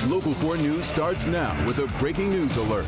Local 4 News starts now with a breaking news alert.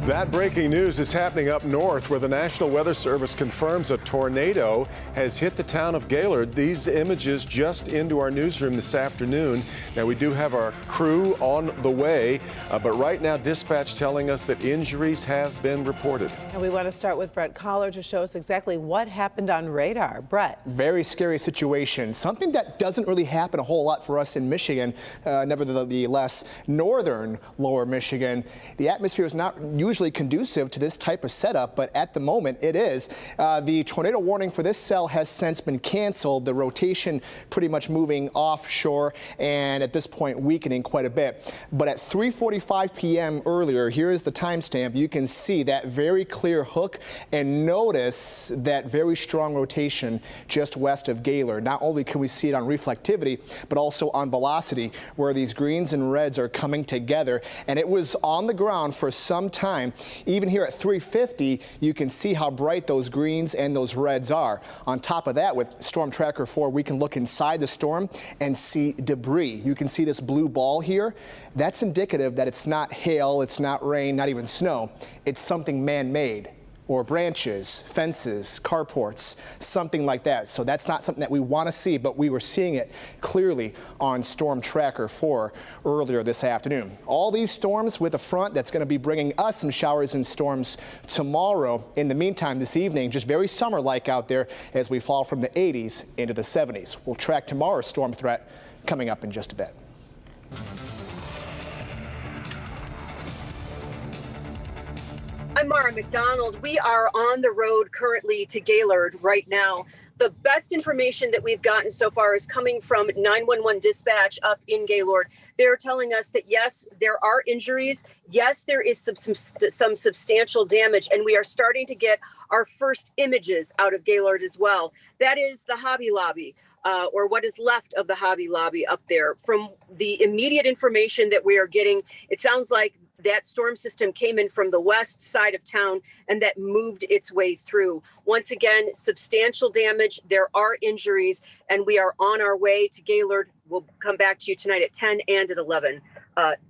That breaking news is happening up north where the National Weather Service confirms a tornado has hit the town of Gaylord. These images just into our newsroom this afternoon. Now, we do have our crew on the way, but right now dispatch telling us that injuries have been reported. And we want to start with Brett Collar to show us exactly what happened on radar. Brett. Very scary situation. Something that doesn't really happen a whole lot for us in Michigan, nevertheless, northern lower Michigan. The atmosphere is not usually conducive to this type of setup, but at the moment it is. The tornado warning for this cell has since been canceled. The rotation pretty much moving offshore and at this point weakening quite a bit. But at 3:45 p.m. earlier, here is the timestamp. You can see that very clear hook and notice that very strong rotation just west of Gaylord. Not only can we see it on reflectivity, but also on velocity where these greens and reds are coming together. And it was on the ground for some time. Even here at 3:50, you can see how bright those greens and those reds are. On top of that, with Storm Tracker 4, we can look inside the storm and see debris. You can see this blue ball here. That's indicative that it's not hail, it's not rain, not even snow. It's something man-made, or branches, fences, carports, something like that. So that's not something that we want to see, but we were seeing it clearly on Storm Tracker 4 earlier this afternoon. All these storms with a front that's going to be bringing us some showers and storms tomorrow. In the meantime, this evening, just very summer-like out there as we fall from the 80s into the 70s. We'll track tomorrow's storm threat coming up in just a bit. I'm Mara McDonald. We are on the road currently to Gaylord right now. The best information that we've gotten so far is coming from 911 dispatch up in Gaylord. They're telling us that, yes, there are injuries. Yes, there is some substantial damage, and we are starting to get our first images out of Gaylord as well. That is the Hobby Lobby. Or what is left of the Hobby Lobby up there. From the immediate information that we are getting, it sounds like that storm system came in from the west side of town and that moved its way through. Once again, substantial damage. There are injuries, and we are on our way to Gaylord. We'll come back to you tonight at 10 and at 11.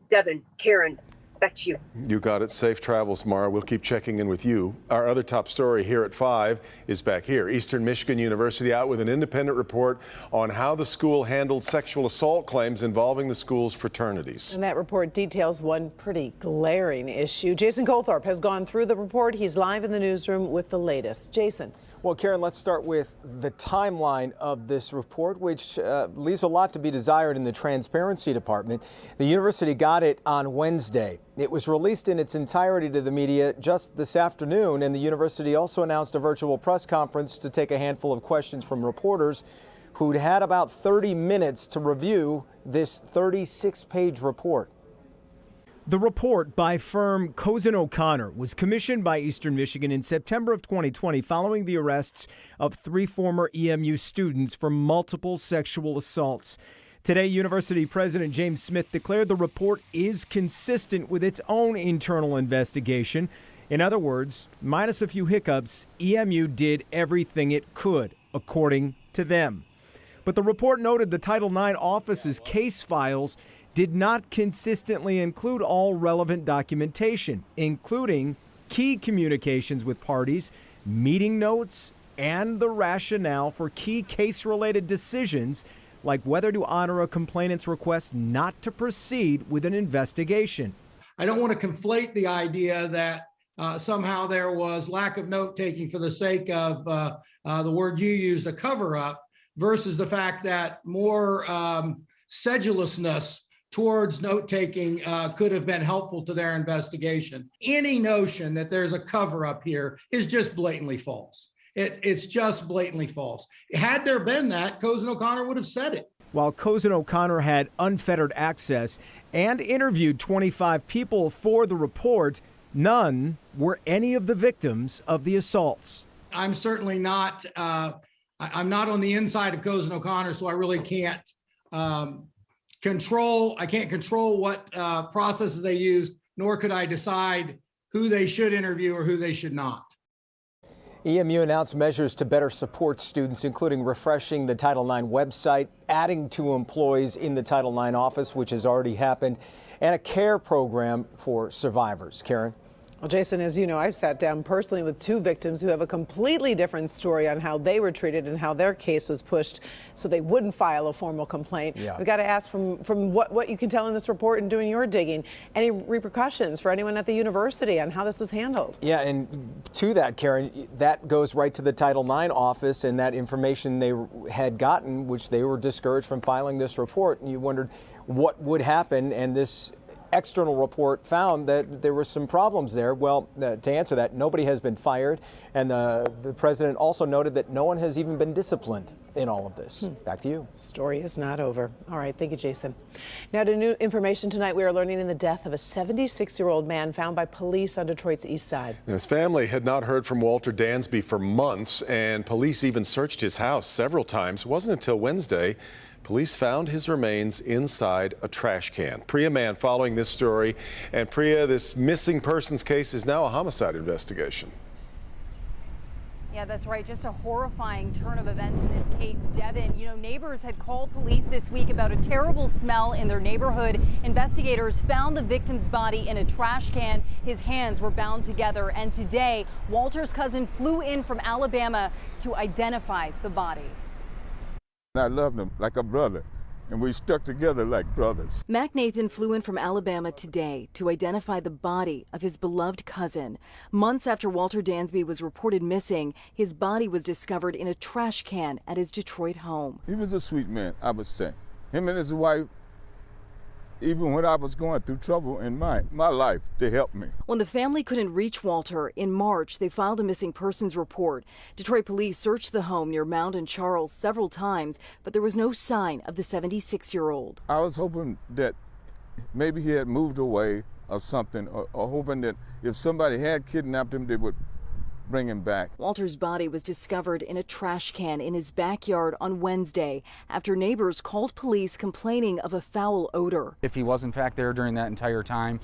Devin, Karen, back to you. You got it. Safe travels, Mara. We'll keep checking in with you. Our other top story here at 5 is back here. Eastern Michigan University out with an independent report on how the school handled sexual assault claims involving the school's fraternities. And that report details one pretty glaring issue. Jason Colthorpe has gone through the report. He's live in the newsroom with the latest. Jason. Well, Karen, let's start with the timeline of this report, which leaves a lot to be desired in the Transparency Department. The university got it on Wednesday. It was released in its entirety to the media just this afternoon, and the university also announced a virtual press conference to take a handful of questions from reporters who'd had about 30 minutes to review this 36-page report. The report by firm Cozen O'Connor was commissioned by Eastern Michigan in September of 2020 following the arrests of 3 former EMU students for multiple sexual assaults. Today, University President James Smith declared the report is consistent with its own internal investigation. In other words, minus a few hiccups, EMU did everything it could, according to them. But the report noted the Title IX office's case files did not consistently include all relevant documentation, including key communications with parties, meeting notes, and the rationale for key case-related decisions, like whether to honor a complainant's request not to proceed with an investigation. I don't want to conflate the idea that somehow there was lack of note-taking for the sake of the word you used, a cover-up, versus the fact that more sedulousness towards note-taking could have been helpful to their investigation. Any notion that there's a cover-up here is just blatantly false. It's just blatantly false. Had there been that, Cozen O'Connor would have said it. While Cozen O'Connor had unfettered access and interviewed 25 people for the report, none were any of the victims of the assaults. I'm certainly not, I'm not on the inside of Cozen O'Connor, so I really can't control what processes they used, nor could I decide who they should interview or who they should not. EMU announced measures to better support students, including refreshing the Title IX website, adding 2 employees in the Title IX office, which has already happened, and a care program for survivors. Karen? Well, Jason, as you know, I've sat down personally with 2 victims who have a completely different story on how they were treated and how their case was pushed so they wouldn't file a formal complaint. Yeah. We've got to ask from what you can tell in this report and doing your digging, any repercussions for anyone at the university on how this was handled? Yeah, and to that, Karen, that goes right to the Title IX office and that information they had gotten, which they were discouraged from filing this report. And you wondered what would happen, and this external report found that there were some problems there. Well, to answer that, nobody has been fired, and the president also noted that no one has even been disciplined in all of this. Back to you. Story is not over. All right, thank you, Jason. Now to new information tonight. We are learning in the death of a 76-year-old man found by police on Detroit's east side. His family had not heard from Walter Dansby for months, and police even searched his house several times. It wasn't until Wednesday police found his remains inside a trash can. Priya Mann following this story. And Priya, this missing persons case is now a homicide investigation. Yeah, that's right. Just a horrifying turn of events in this case. Devin, you know, neighbors had called police this week about a terrible smell in their neighborhood. Investigators found the victim's body in a trash can. His hands were bound together. And today, Walter's cousin flew in from Alabama to identify the body. I loved him like a brother, and we stuck together like brothers. Mac Nathan flew in from Alabama today to identify the body of his beloved cousin. Months after Walter Dansby was reported missing, his body was discovered in a trash can at his Detroit home. He was a sweet man, I would say. Him and his wife, even when I was going through trouble in my life, they helped me. When the family couldn't reach Walter in March, they filed a missing persons report. Detroit police searched the home near Mound and Charles several times, but there was no sign of the 76-year-old. I was hoping that maybe he had moved away or something, or hoping that if somebody had kidnapped him, they would bring him back. Walter's body was discovered in a trash can in his backyard on Wednesday after neighbors called police complaining of a foul odor. If he was in fact there during that entire time,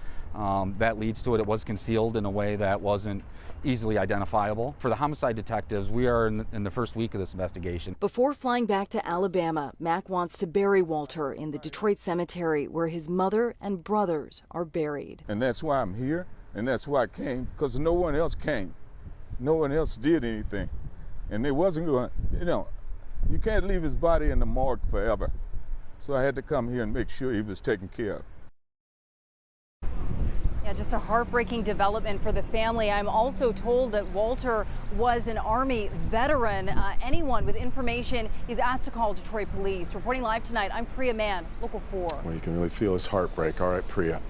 that leads to it. It was concealed in a way that wasn't easily identifiable. For the homicide detectives, we are in the first week of this investigation. Before flying back to Alabama, Mac wants to bury Walter in the Detroit cemetery where his mother and brothers are buried. And that's why I'm here, and that's why I came, because no one else came. No one else did anything. And it wasn't going, you know, you can't leave his body in the morgue forever. So I had to come here and make sure he was taken care of. Yeah, just a heartbreaking development for the family. I'm also told that Walter was an Army veteran. Anyone with information is asked to call Detroit police. Reporting live tonight, I'm Priya Mann, Local 4. Well, you can really feel his heartbreak. All right, Priya.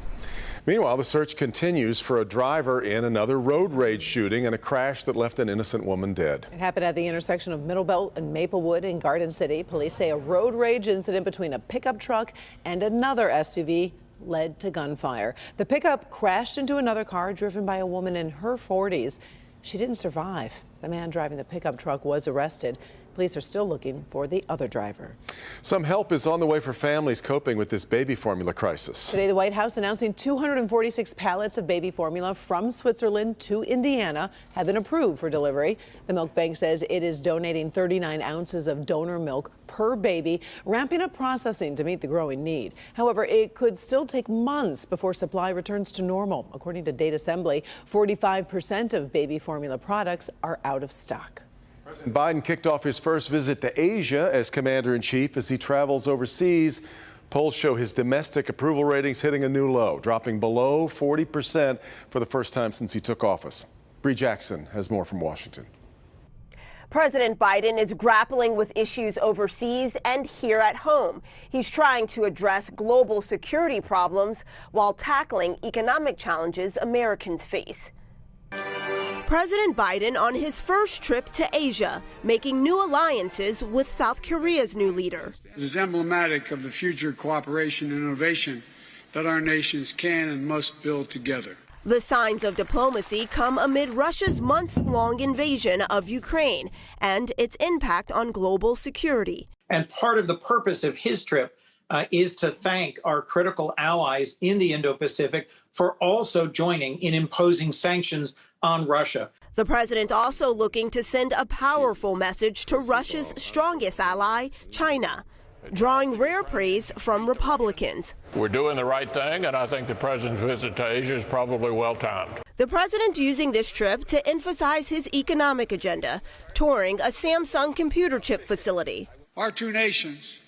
Meanwhile, the search continues for a driver in another road rage shooting and a crash that left an innocent woman dead. It happened at the intersection of Middlebelt and Maplewood in Garden City. Police say a road rage incident between a pickup truck and another SUV led to gunfire. The pickup crashed into another car driven by a woman in her 40s. She didn't survive. The man driving the pickup truck was arrested. Police are still looking for the other driver. Some help is on the way for families coping with this baby formula crisis. Today, the White House announcing 246 pallets of baby formula from Switzerland to Indiana have been approved for delivery. The milk bank says it is donating 39 ounces of donor milk per baby, ramping up processing to meet the growing need. However, it could still take months before supply returns to normal. According to Date Assembly, 45% of baby formula products are out of stock. President Biden kicked off his first visit to Asia as commander-in-chief as he travels overseas. Polls show his domestic approval ratings hitting a new low, dropping below 40% for the first time since he took office. Bree Jackson has more from Washington. President Biden is grappling with issues overseas and here at home. He's trying to address global security problems while tackling economic challenges Americans face. President Biden on his first trip to Asia, making new alliances with South Korea's new leader. This is emblematic of the future cooperation and innovation that our nations can and must build together. The signs of diplomacy come amid Russia's months-long invasion of Ukraine and its impact on global security. And part of the purpose of his trip is to thank our critical allies in the Indo-Pacific for also joining in imposing sanctions on Russia. The president also looking to send a powerful message to Russia's strongest ally, China, drawing rare praise from Republicans. We're doing the right thing, and I think the president's visit to Asia is probably well timed. The president using this trip to emphasize his economic agenda, touring a Samsung computer chip facility. Our two nations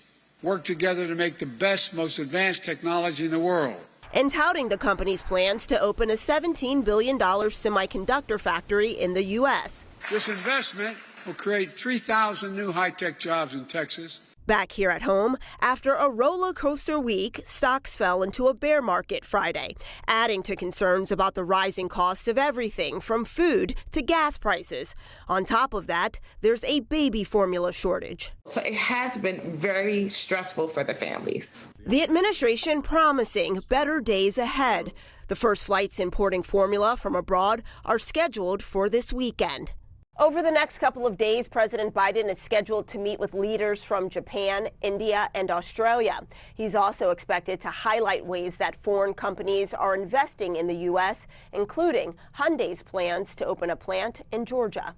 work together to make the best, most advanced technology in the world. And touting the company's plans to open a $17 billion semiconductor factory in the U.S. This investment will create 3,000 new high-tech jobs in Texas. Back here at home, after a roller coaster week, stocks fell into a bear market Friday, adding to concerns about the rising cost of everything from food to gas prices. On top of that, there's a baby formula shortage. So it has been very stressful for the families. The administration promising better days ahead. The first flights importing formula from abroad are scheduled for this weekend. Over the next couple of days, President Biden is scheduled to meet with leaders from Japan, India, and Australia. He's also expected to highlight ways that foreign companies are investing in the U.S., including Hyundai's plans to open a plant in Georgia.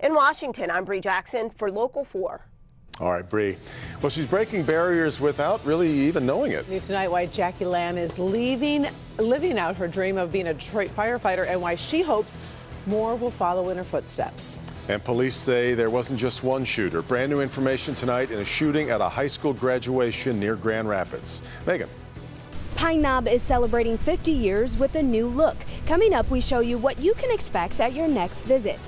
In Washington, I'm Bree Jackson for Local 4. All right, Bree. Well, she's breaking barriers without really even knowing it. New tonight, why Jackie Lamb is living out her dream of being a Detroit firefighter and why she hopes more will follow in her footsteps. And police say there wasn't just one shooter. Brand new information tonight in a shooting at a high school graduation near Grand Rapids. Megan. Pine Knob is celebrating 50 years with a new look. Coming up, we show you what you can expect at your next visit.